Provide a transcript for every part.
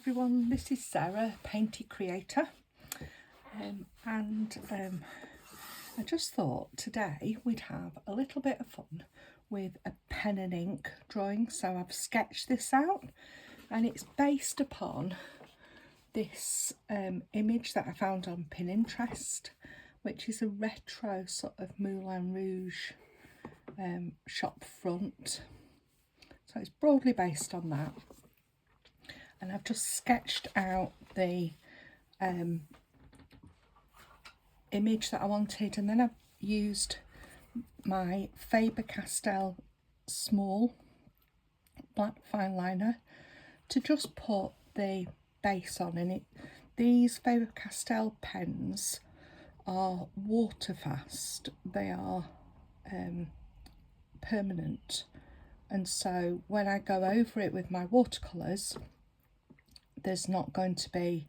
everyone, this is Sarah, Painty Creator, and I just thought today we'd have a little bit of fun with a pen and ink drawing. So I've sketched this out and it's based upon this image that I found on Pinterest, which is a retro sort of Moulin Rouge shop front. So it's broadly based on that. And I've just sketched out the image that I wanted, and then I've used my Faber Castell small black fine liner to just put the base on. And these Faber Castell pens are water fast, they are permanent, and so when I go over it with my watercolours, there's not going to be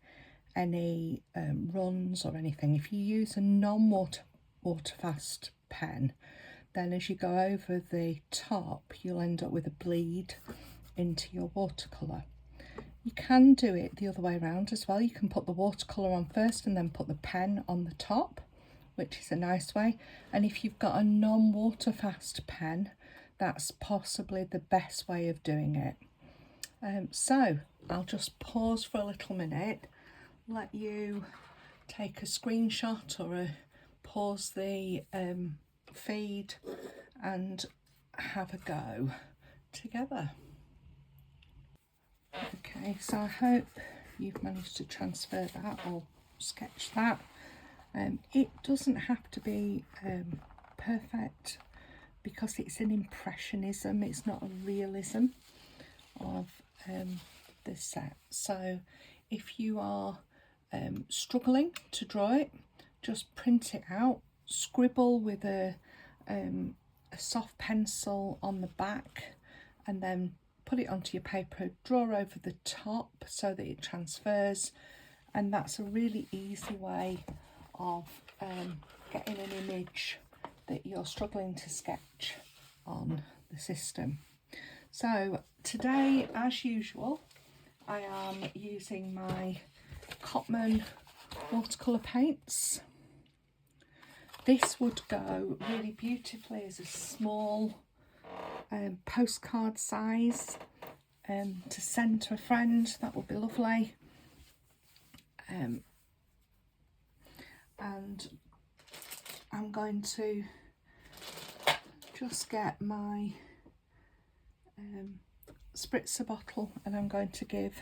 any runs or anything. If you use a non-water fast pen, then as you go over the top you'll end up with a bleed into your watercolour. You can do it the other way around as well. You can put the watercolour on first and then put the pen on the top, which is a nice way. And if you've got a non-water fast pen, that's possibly the best way of doing it. So I'll just pause for a little minute, let you take a screenshot or pause the feed and have a go together. Okay, so I hope you've managed to transfer that or sketch that. It doesn't have to be perfect because it's an impressionism, it's not a realism of the set. So if you are struggling to draw it, just print it out, scribble with a soft pencil on the back, and then put it onto your paper, draw over the top so that it transfers. And that's a really easy way of getting an image that you're struggling to sketch on the system. So today, as usual, I am using my Cotman watercolour paints. This would go really beautifully as a small postcard size to send to a friend. That would be lovely. And I'm going to just get my spritzer bottle and I'm going to give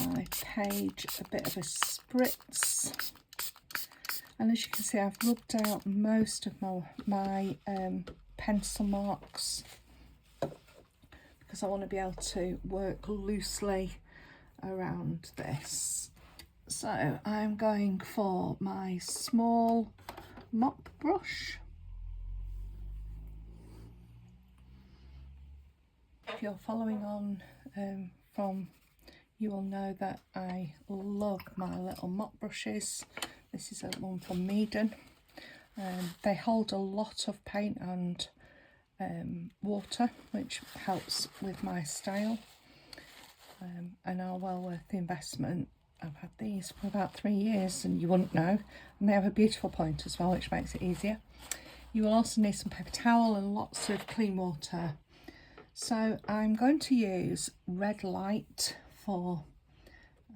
my page a bit of a spritz. And as you can see, I've rubbed out most of my pencil marks because I want to be able to work loosely around this. So I'm going for my small mop brush. If you're following on from, you will know that I love my little mop brushes. This is a one from Meeden. They hold a lot of paint and water, which helps with my style, and are well worth the investment. I've had these for about 3 years and you wouldn't know, and they have a beautiful point as well, which makes it easier. You will also need some paper towel and lots of clean water. So I'm going to use red light for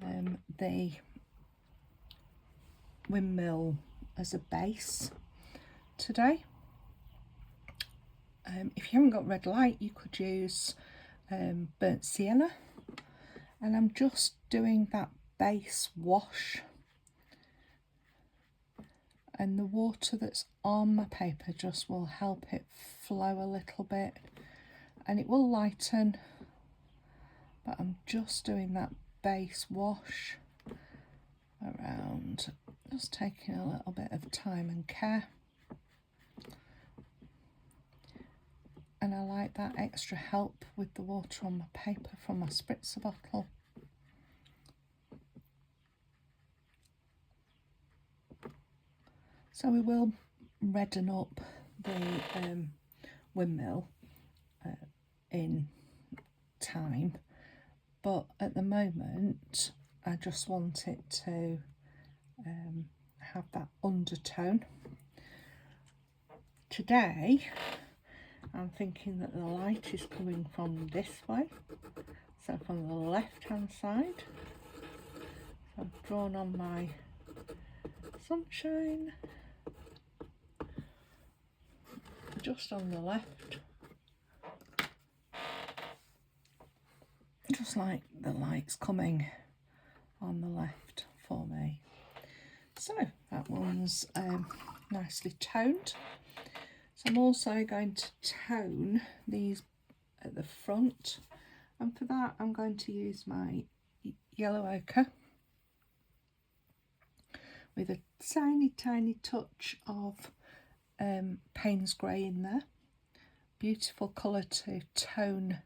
the windmill as a base today. If you haven't got red light, you could use burnt sienna, and I'm just doing that base wash, and the water that's on my paper just will help it flow a little bit and it will lighten, but I'm just doing that base wash around, just taking a little bit of time and care. And I like that extra help with the water on my paper from my spritzer bottle. So we will redden up the windmill in time, but at the moment I just want it to have that undertone. Today I'm thinking that the light is coming from this way, so from the left hand side. So I've drawn on my sunshine just on the left, just like the light's coming on the left for me. So that one's nicely toned. So I'm also going to tone these at the front, and for that I'm going to use my yellow ochre with a tiny touch of Payne's grey in there. Beautiful colour to tone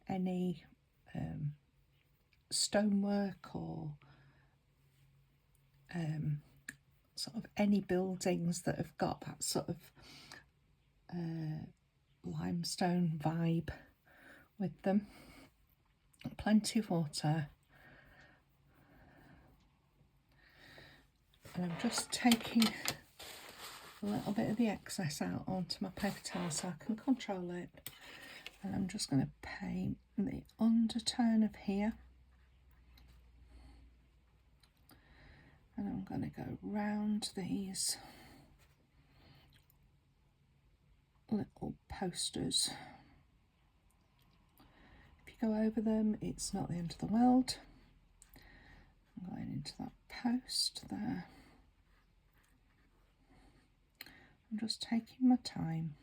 any stonework or sort of any buildings that have got that sort of limestone vibe with them. Plenty of water, and I'm just taking a little bit of the excess out onto my paper towel so I can control it, and I'm just going to paint the undertone of here, and I'm going to go round these little posters. If you go over them, it's not the end of the world. I'm going into that post there. I'm just taking my time.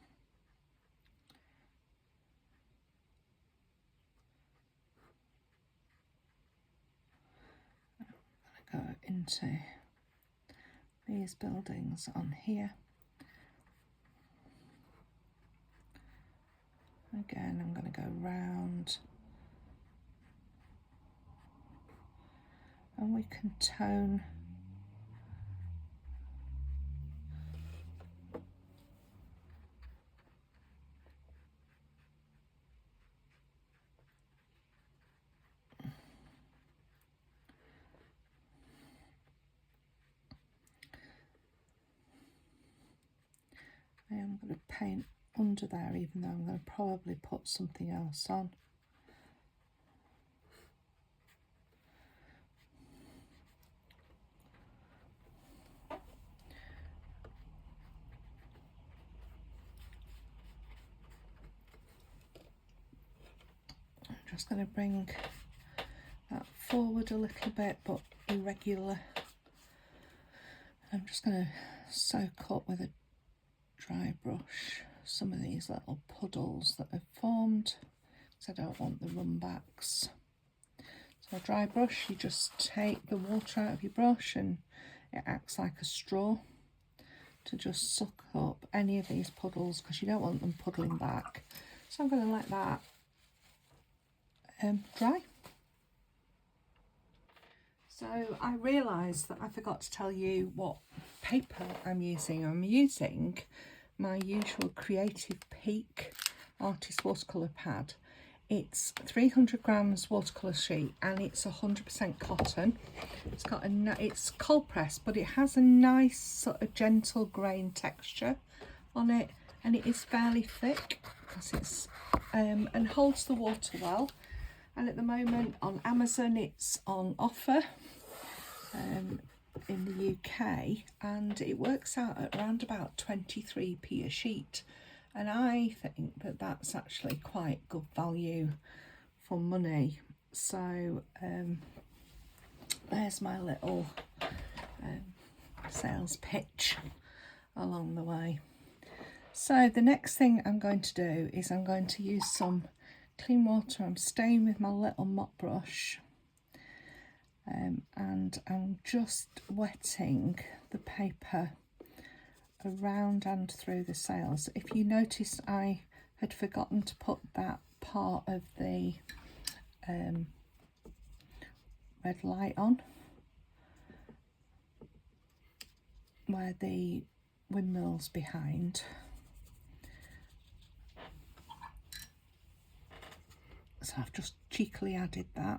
I'm going to go into these buildings on here. Again, I'm going to go round, and we can tone I am going to paint under there, even though I'm going to probably put something else on. I'm just going to bring that forward a little bit, but irregular. I'm just going to soak up with a dry brush some of these little puddles that have formed, because I don't want the run backs. So a dry brush, you just take the water out of your brush and it acts like a straw to just suck up any of these puddles, because you don't want them puddling back. So I'm going to let that dry. So I realised that I forgot to tell you what paper I'm using. I'm using my usual Creative Peak Artist watercolour pad. It's 300 grams watercolour sheet, and it's 100% cotton. It's got it's cold pressed, but it has a nice sort of gentle grain texture on it, and it is fairly thick because it's and holds the water well. And at the moment on Amazon it's on offer in the UK, and it works out at around about 23p a sheet, and I think that that's actually quite good value for money. So there's my little sales pitch along the way. So the next thing I'm going to do is I'm going to use some clean water. I'm staying with my little mop brush, and I'm just wetting the paper around and through the sails. If you notice, I had forgotten to put that part of the red light on where the windmill's behind. So I've just cheekily added that.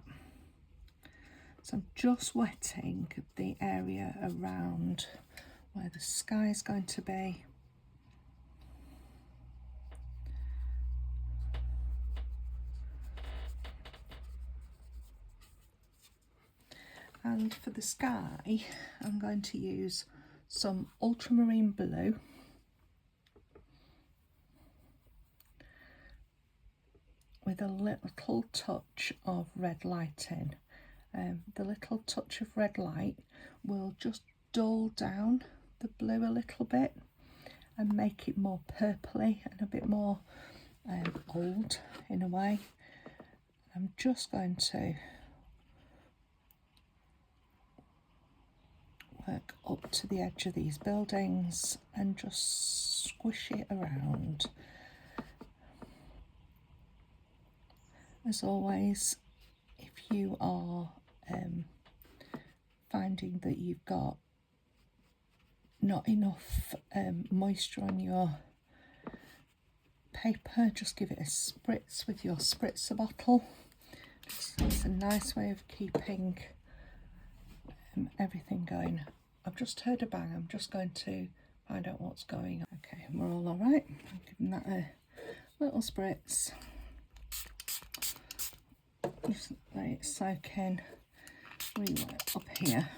So I'm just wetting the area around where the sky is going to be. And for the sky, I'm going to use some ultramarine blue, with a little touch of red lighting. The little touch of red light will just dull down the blue a little bit and make it more purpley and a bit more old in a way. I'm just going to work up to the edge of these buildings and just squish it around. As always, if you are finding that you've got not enough moisture on your paper, just give it a spritz with your spritzer bottle. It's a nice way of keeping everything going. I've just heard a bang. I'm just going to find out what's going on. Okay, we're all right. I'm giving that a little spritz. Just let it soak in. We wet up here.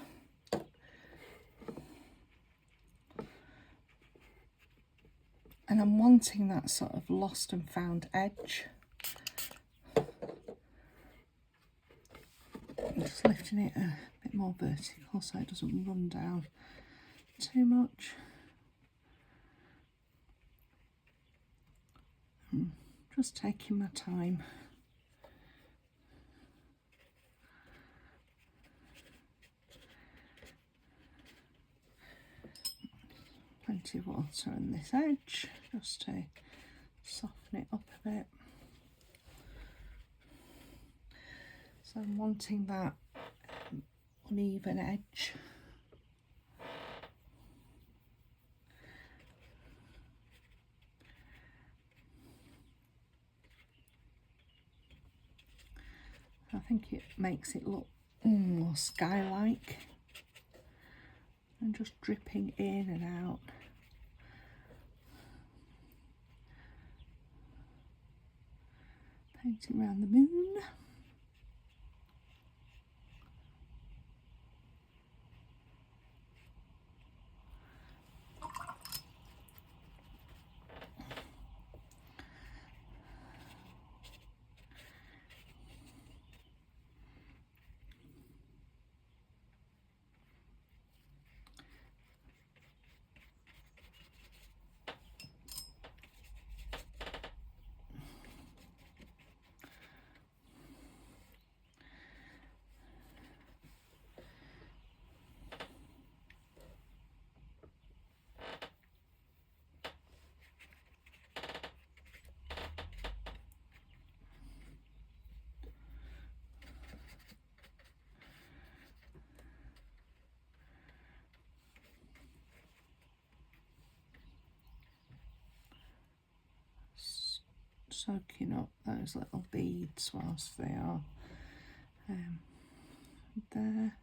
And I'm wanting that sort of lost and found edge. I'm just lifting it a bit more vertical so it doesn't run down too much. Just taking my time. Plenty of water on this edge just to soften it up a bit. So I'm wanting that uneven edge. I think it makes it look more sky-like. And just dripping in and out. Painting around the moon. Soaking up those little beads whilst they are there.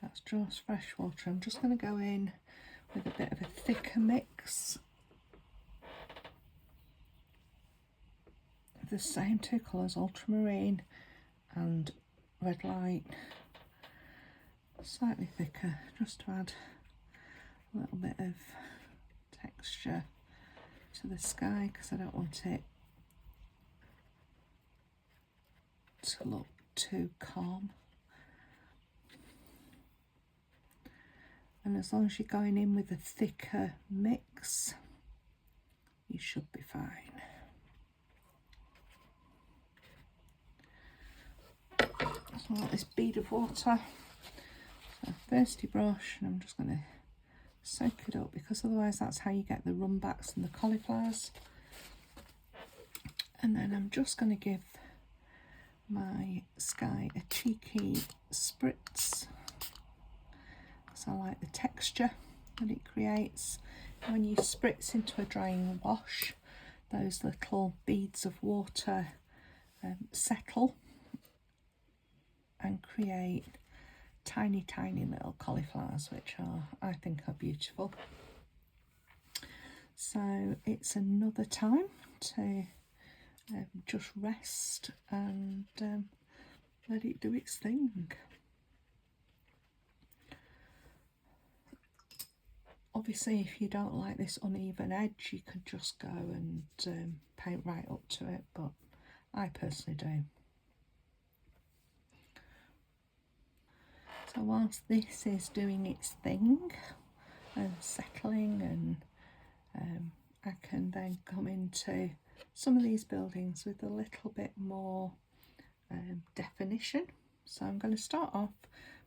That's just fresh water. I'm just going to go in with a bit of a thicker mix. The same two colours, ultramarine and red light, slightly thicker, just to add a little bit of texture to the sky, because I don't want it to look too calm. And as long as you're going in with a thicker mix, you should be fine. So I've got this bead of water, so thirsty brush, and I'm just going to soak it up, because otherwise that's how you get the runbacks and the cauliflowers. And then I'm just going to give my sky a cheeky spritz, because I like the texture that it creates. When you spritz into a drying wash, those little beads of water settle and create tiny little cauliflowers, which I think are beautiful. So it's another time to just rest and let it do its thing. Obviously, if you don't like this uneven edge, you could just go and paint right up to it, but I personally do. So whilst this is doing its thing and settling, and I can then come into some of these buildings with a little bit more definition. So I'm going to start off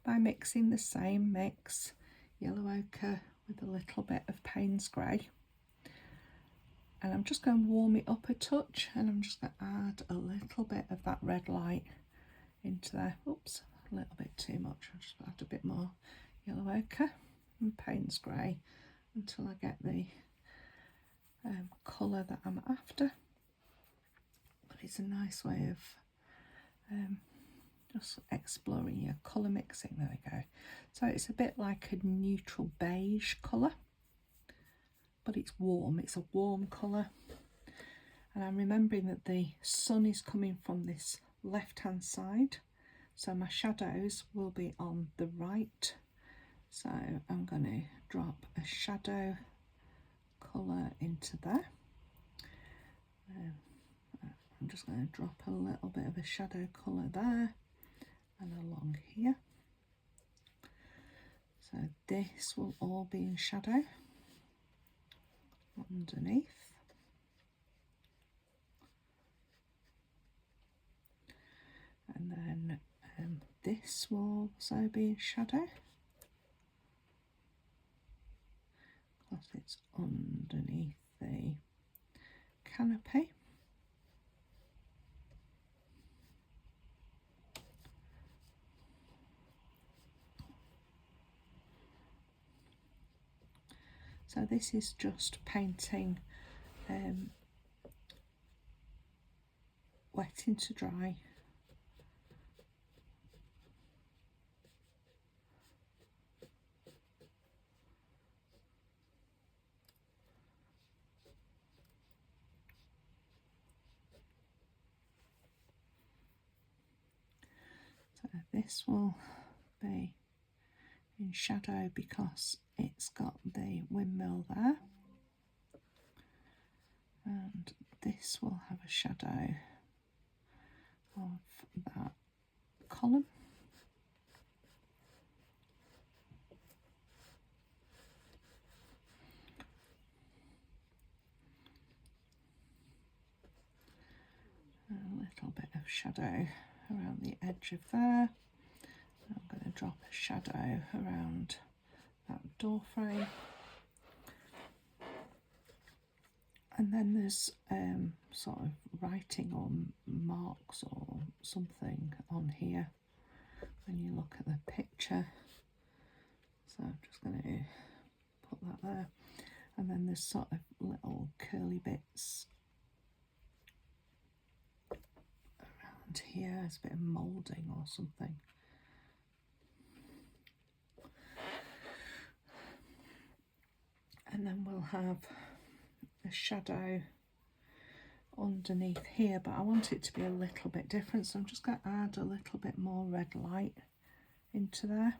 by mixing the same mix, yellow ochre with a little bit of Payne's grey, and I'm just going to warm it up a touch, and I'm just going to add a little bit of that red light into there. Oops, a little bit too much. I'll just add a bit more yellow ochre and Payne's grey until I get the colour that I'm after. But it's a nice way of just exploring your colour mixing. There we go. So it's a bit like a neutral beige colour, but it's warm. It's a warm colour. And I'm remembering that the sun is coming from this left hand side, so my shadows will be on the right. So I'm going to drop a shadow colour into there. I'm just going to drop a little bit of a shadow colour there and along here. So this will all be in shadow underneath. And then this will also be in shadow because it's underneath the canopy. So this is just painting wet into dry. So this will be in shadow because it's got the windmill there, and this will have a shadow of that column. A little bit of shadow around the edge of there. I'm going to drop a shadow around that door frame, and then there's sort of writing or marks or something on here when you look at the picture, so I'm just going to put that there. And then there's sort of little curly bits around here. There's a bit of moulding or something. And then we'll have a shadow underneath here, but I want it to be a little bit different, so I'm just going to add a little bit more red light into there,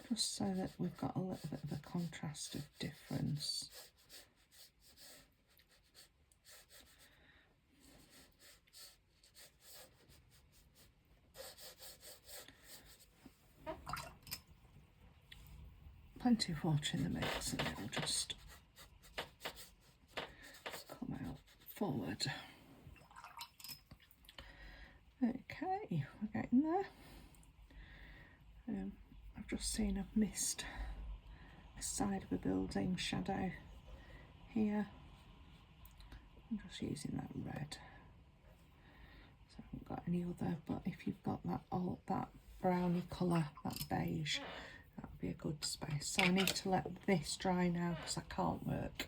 just so that we've got a little bit of a contrast of difference. Plenty of water in the mix and it'll just come out forward. Okay, we're getting there. I've just seen I've missed a side of a building shadow here. I'm just using that red. So I haven't got any other, but if you've got that that browny colour, that beige, that would be a good space. So I need to let this dry now because I can't work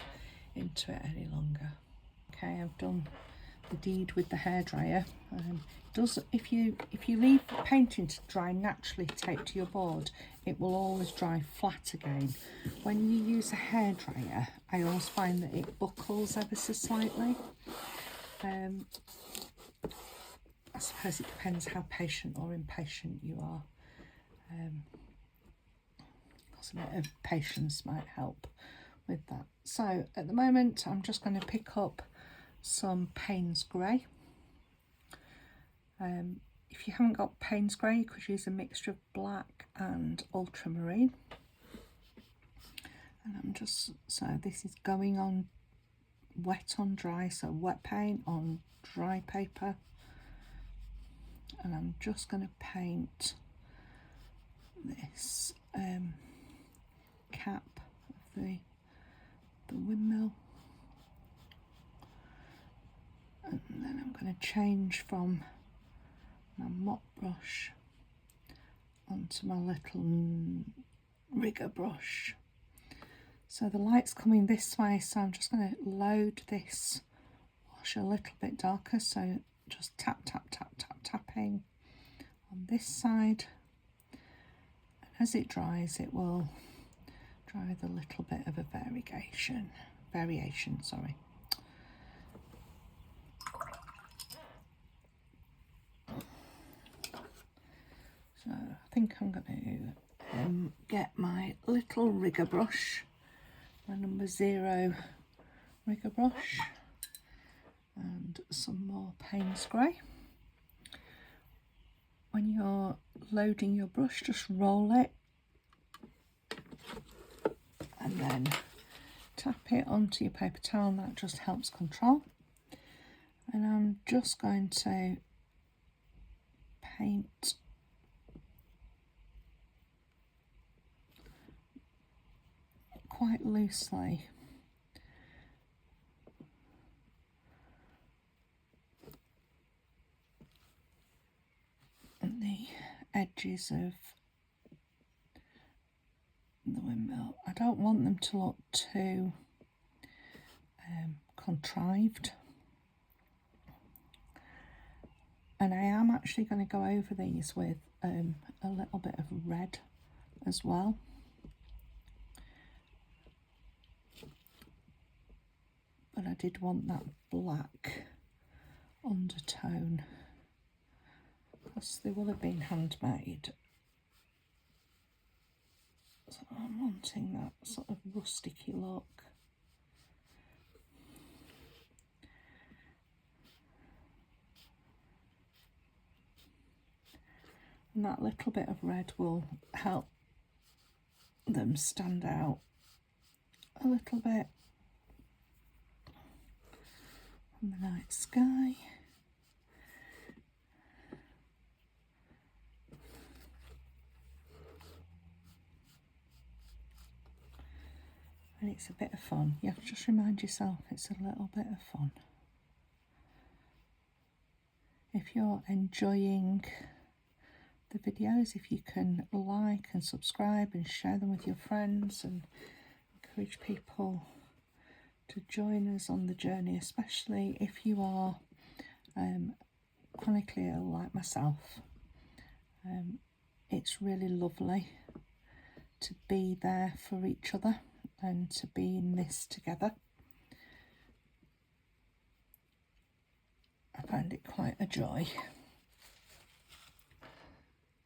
into it any longer. Okay, I've done the deed with the hairdryer. If you leave the painting to dry naturally taped to your board, it will always dry flat again. When you use a hairdryer, I always find that it buckles ever so slightly. I suppose it depends how patient or impatient you are. Because a bit of patience might help with that. So at the moment, I'm just going to pick up some Paynes grey. If you haven't got Paynes grey, you could use a mixture of black and ultramarine. And so this is going on wet on dry, so wet paint on dry paper. And I'm just going to paint this cap of the windmill. And then I'm going to change from my mop brush onto my little rigger brush. So the light's coming this way, so I'm just going to load this wash a little bit darker, so just tap tap tap tap tapping on this side, and as it dries it will dry with a little bit of a variation, sorry. So I think I'm going to get my little rigger brush, my number 0 rigger brush, and some more Paynes grey. When you're loading your brush, just roll it and then tap it onto your paper towel, and that just helps control. And I'm just going to paint quite loosely on the edges of the windmill. I don't want them to look too contrived, and I am actually going to go over these with a little bit of red as well. But I did want that black undertone because they will have been handmade. So I'm wanting that sort of rusticy look. And that little bit of red will help them stand out a little bit from the night sky. And it's a bit of fun. You have to just remind yourself it's a little bit of fun. If you're enjoying the videos, if you can like and subscribe and share them with your friends and encourage people to join us on the journey, especially if you are chronically ill like myself. It's really lovely to be there for each other and to be in this together. I find it quite a joy.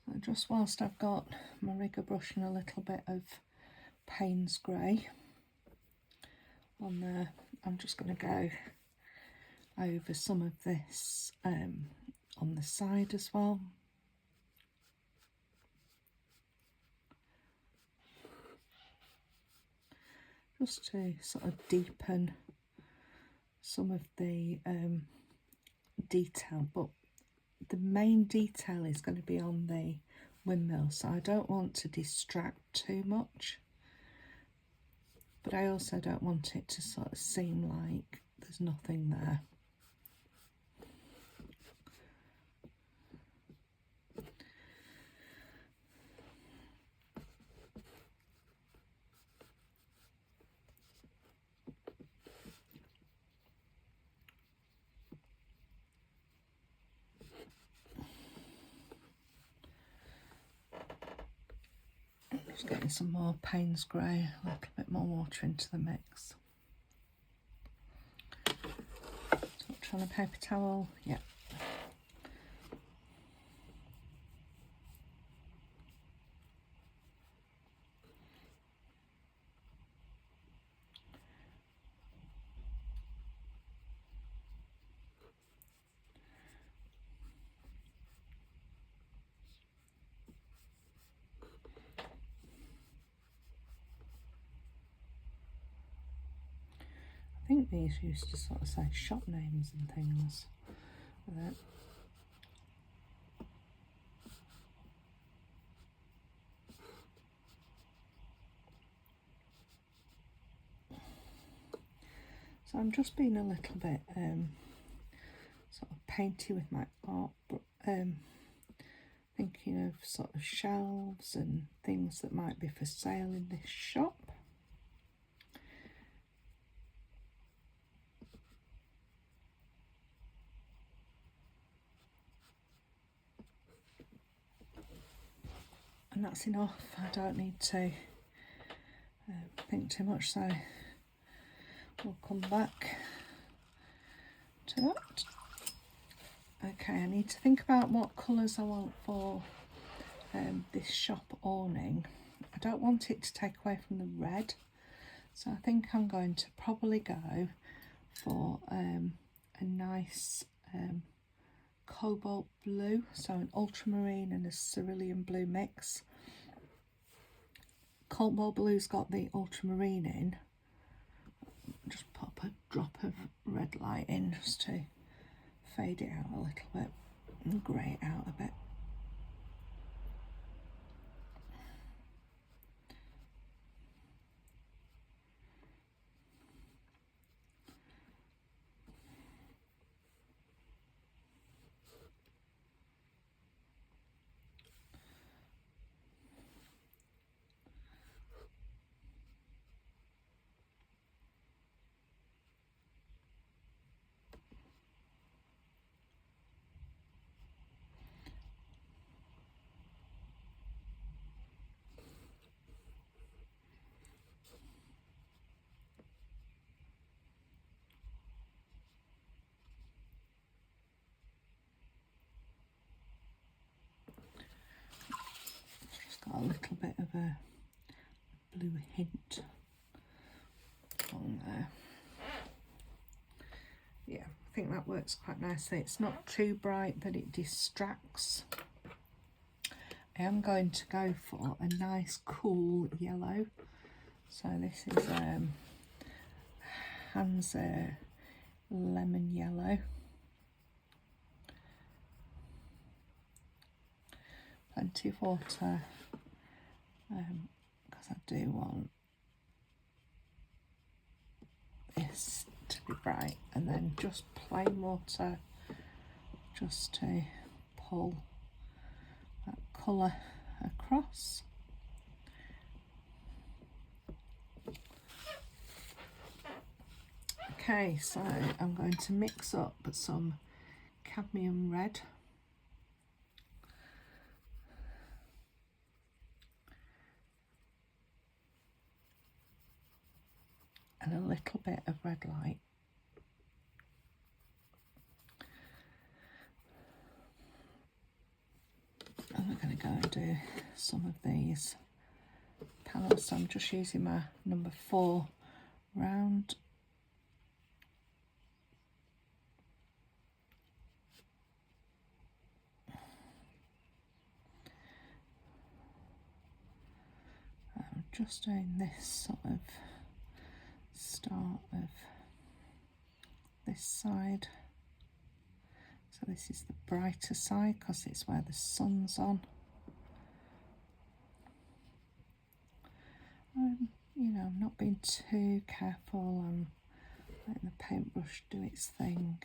So just whilst I've got my rigger brush and a little bit of Paynes grey on there, I'm just going to go over some of this on the side as well. Just to sort of deepen some of the detail, but the main detail is going to be on the windmill, so I don't want to distract too much, but I also don't want it to sort of seem like there's nothing there. Just getting some more Paynes grey, a little bit more water into the mix. Touch on a paper towel, yeah. I think these used to sort of say shop names and things with it. So I'm just being a little bit sort of painty with my art, but thinking of sort of shelves and things that might be for sale in this shop. And that's enough. I don't need to think too much, so we'll come back to that. Okay, I need to think about what colours I want for this shop awning. I don't want it to take away from the red, so I think I'm going to probably go for a nice cobalt blue, so an ultramarine and a cerulean blue mix. Cobalt blue's got the ultramarine in. Just pop a drop of red light in just to fade it out a little bit and grey it out a bit. Got a little bit of a blue hint on there. Yeah, I think that works quite nicely. It's not too bright that it distracts. I am going to go for a nice cool yellow. So this is Hansa lemon yellow. Plenty of water, because I do want this to be bright, and then just plain water just to pull that colour across. Okay, so I'm going to mix up some cadmium red and a little bit of red light. And we're going to go and do some of these panels. So I'm just using my number 4 round. I'm just doing this sort of start of this side. So this is the brighter side because it's where the sun's on. You know, I'm not being too careful. I'm Letting the paintbrush do its thing.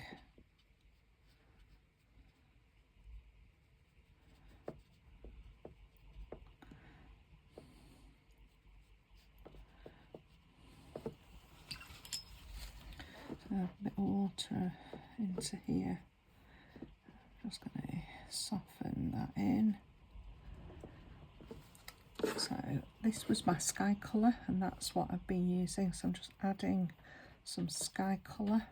So a bit of water into here. I'm just going to soften that in. So this was my sky colour, and that's what I've been using, so I'm just adding some sky colour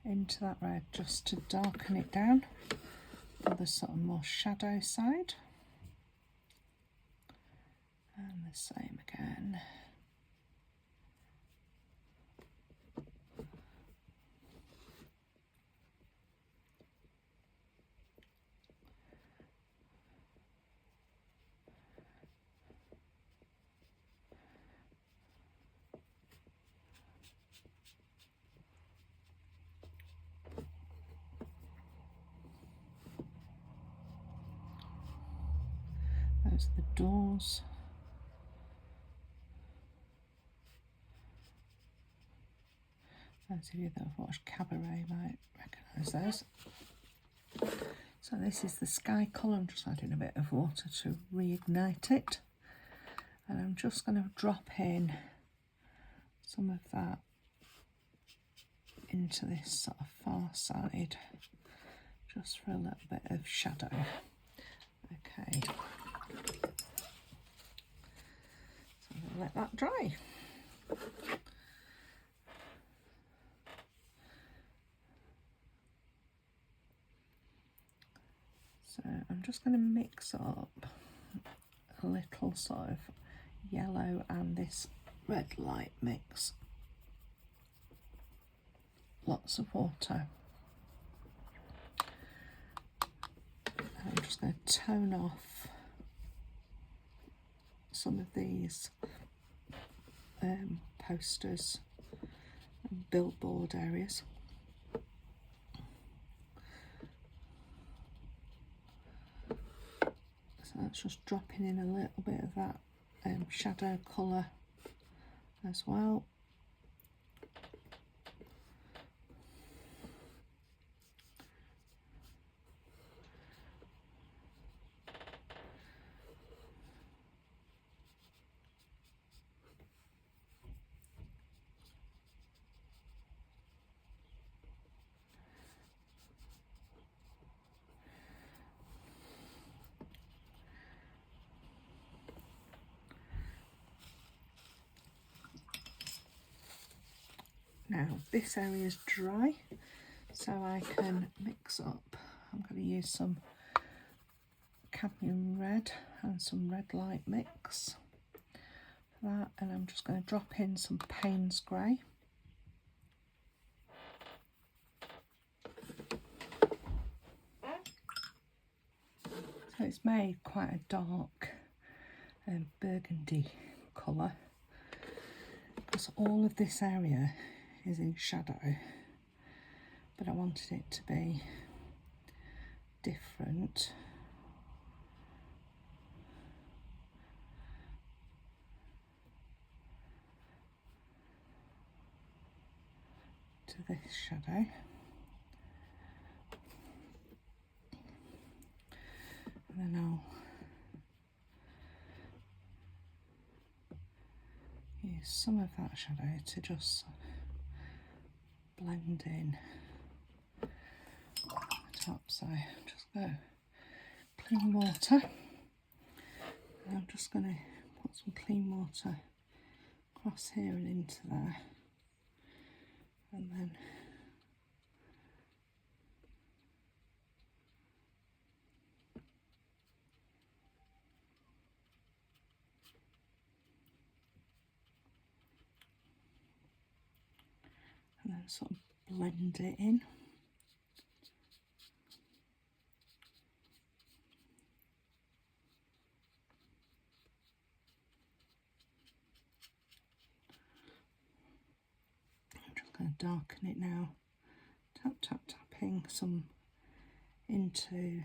into that red just to darken it down for the sort of more shadow side. And the same again. Those are the doors. Those of you that have watched Cabaret might recognise those. So this is the sky colour. I'm just adding a bit of water to reignite it. And I'm just going to drop in some of that into this sort of far side, just for a little bit of shadow. Okay. So I'm going to let that dry. So I'm just going to mix up a little sort of yellow and this red light mix. Lots of water. And I'm just going to tone off some of these posters and billboard areas. So that's just dropping in a little bit of that shadow colour as well. Now this area is dry, so I can mix up. I'm going to use some cadmium red and some red light mix for that, and I'm just going to drop in some Paynes grey. So it's made quite a dark burgundy colour, because all of this area is in shadow, but I wanted it to be different. To this shadow. And then I'll use some of that shadow to just blend in the top. So just go clean water. And I'm just going to put some clean water across here and into there. And then sort of blend it in. I'm just going to darken it now. Tapping some into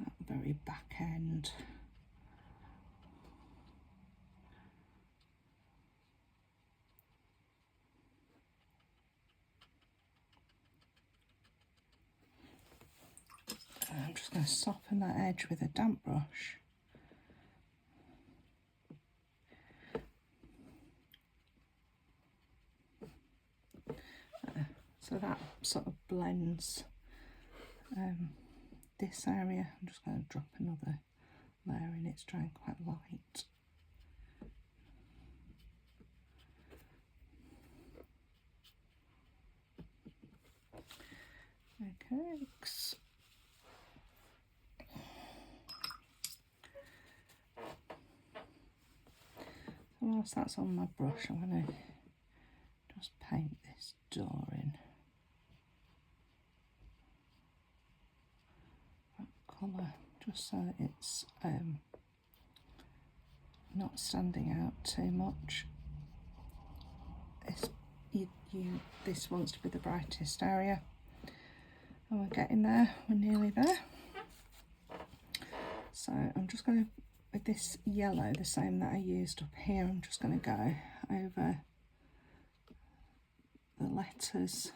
that very back end. I'm just going to soften that edge with a damp brush. So that sort of blends this area. I'm just going to drop another layer in, it's drying quite light. Okay. So whilst that's on my brush, I'm going to just paint this door in that colour, just so it's not standing out too much. This wants to be the brightest area, and we're getting there, we're nearly there. So I'm just going to, with this yellow, the same that I used up here, I'm just going to go over the letters.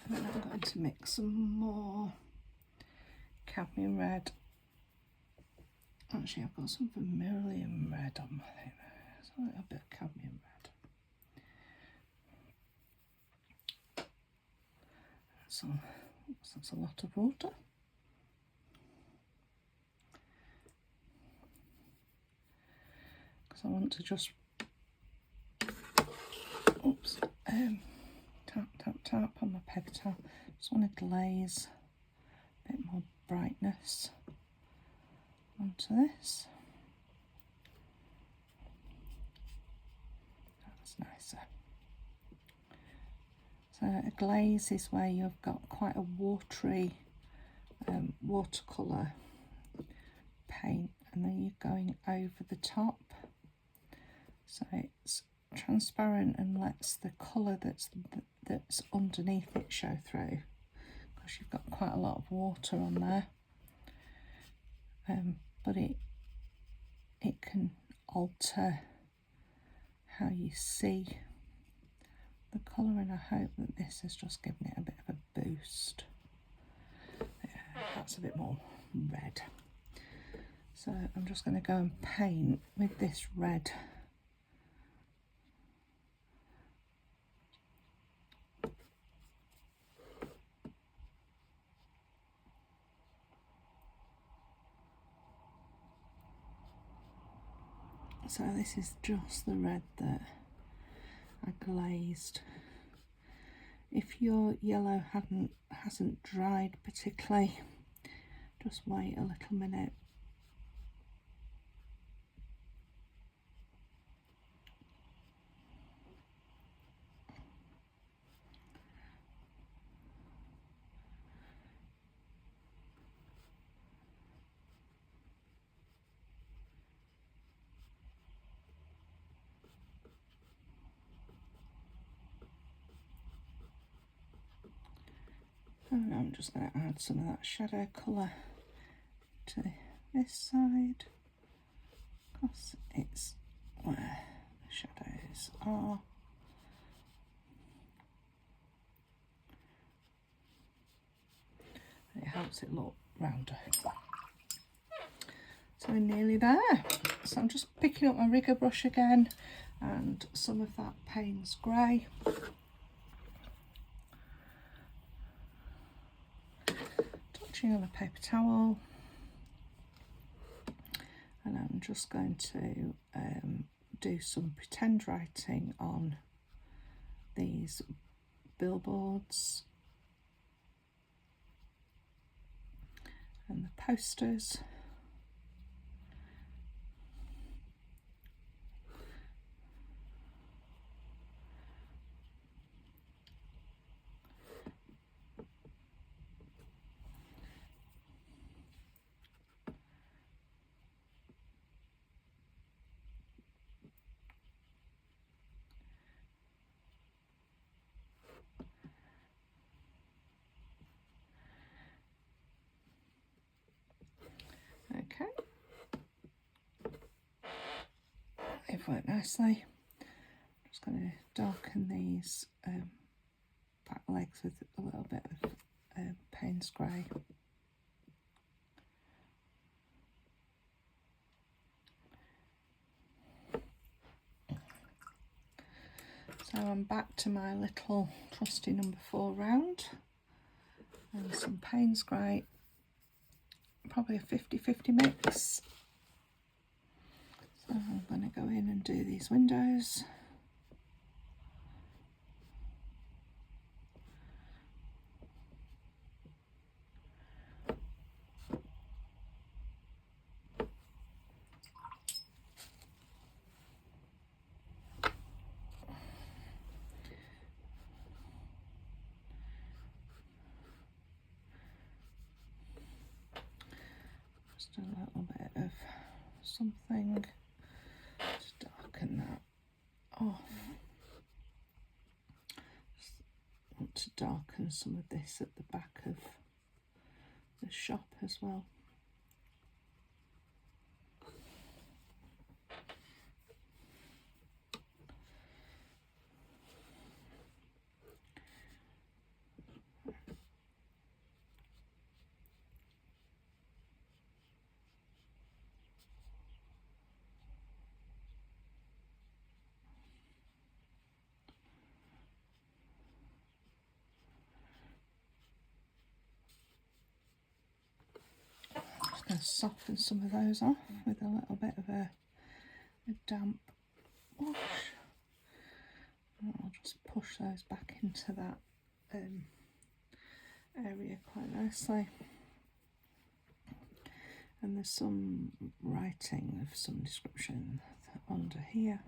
And then I'm going to mix some more cadmium red. Actually, I've got some vermilion red on my thing there. It's a little bit of cadmium red. So that's a lot of water. Because I want to just tap on my paper towel. Just want to glaze a bit more brightness onto this. That's nicer. So a glaze is where you've got quite a watery watercolour paint, and then you're going over the top, so it's transparent and lets the colour that's underneath it show through, because you've got quite a lot of water on there. But it can alter how you see the colour, and I hope that this has just given it a bit of a boost. Yeah, that's a bit more red. So I'm just going to go and paint with this red. So this is just the red that I glazed. If your yellow hasn't dried particularly, just wait a little minute. And I'm just going to add some of that shadow colour to this side, because it's where the shadows are. It helps it look rounder. So we're nearly there. So I'm just picking up my rigger brush again and some of that Payne's grey. Touching on a paper towel. And I'm just going to do some pretend writing on these billboards and the posters. they've worked nicely. I'm just going to darken these back legs with a little bit of Paynes grey. So I'm back to my little trusty number 4 round and some Paynes grey, probably a 50-50 mix. So I'm going to go in and do these windows. Just a little bit of something to darken that off. Just want to darken some of this at the back of the shop as well. Going to soften some of those off with a little bit of a damp wash. And I'll just push those back into that area quite nicely. And there's some writing of some description under here.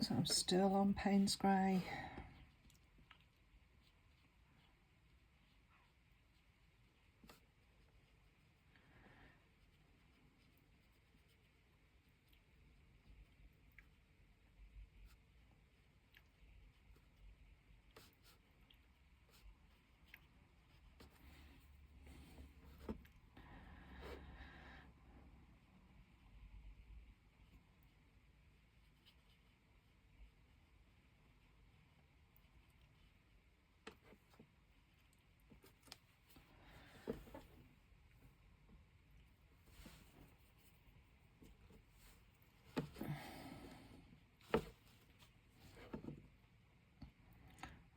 So I'm still on Paynes grey.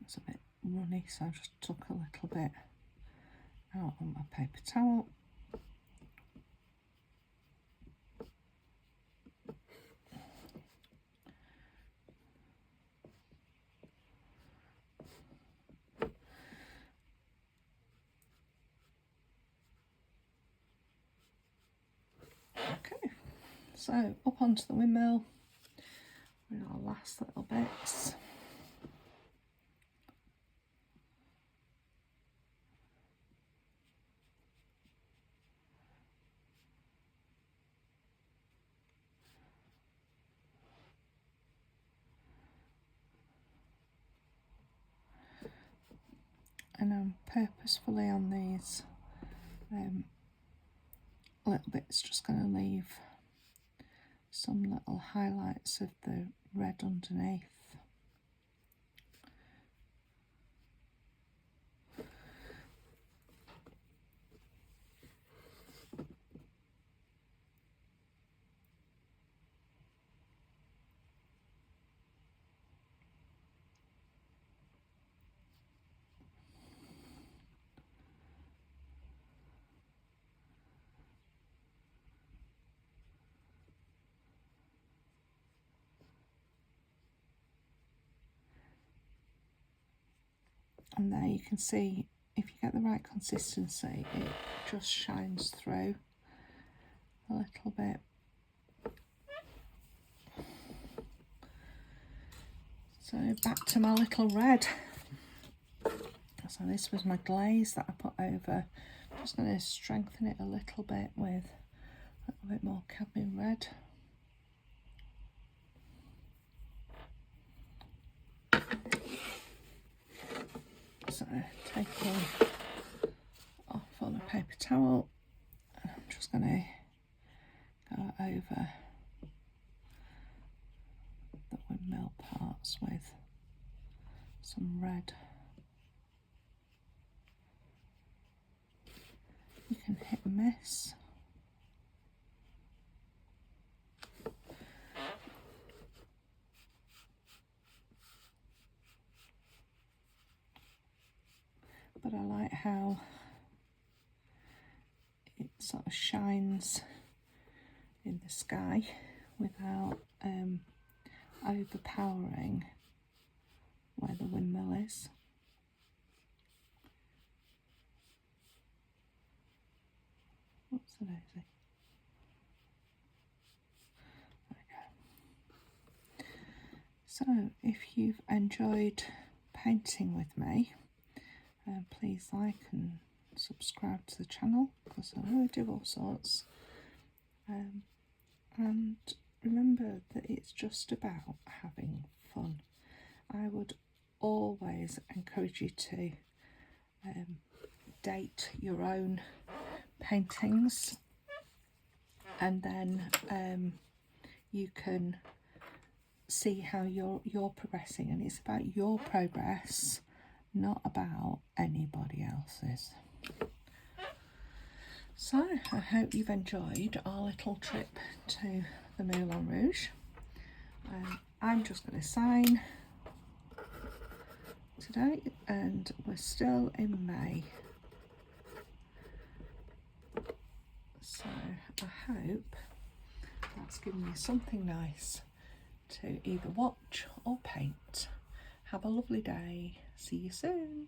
It's a bit runny, so I just took a little bit out on my paper towel. Okay, so up onto the windmill with our last little bits. And I'm purposefully on these little bits just going to leave some little highlights of the red underneath. And there you can see, if you get the right consistency, it just shines through a little bit. So back to my little red. So this was my glaze that I put over. I'm just going to strengthen it a little bit with a little bit more cadmium red. taking off on a paper towel, and I'm just going to go over the windmill parts with some red. You can hit and miss. But I like how it sort of shines in the sky without overpowering where the windmill is. What's the daisy? There we go. So if you've enjoyed painting with me, please like and subscribe to the channel, because I will do all sorts. And remember that it's just about having fun. I would always encourage you to date your own paintings, and then you can see how you're progressing, and it's about your progress, not about anybody else's. So I hope you've enjoyed our little trip to the Moulin Rouge. I'm just going to sign today, and we're still in May. So I hope that's given you something nice to either watch or paint. Have a lovely day. See you soon.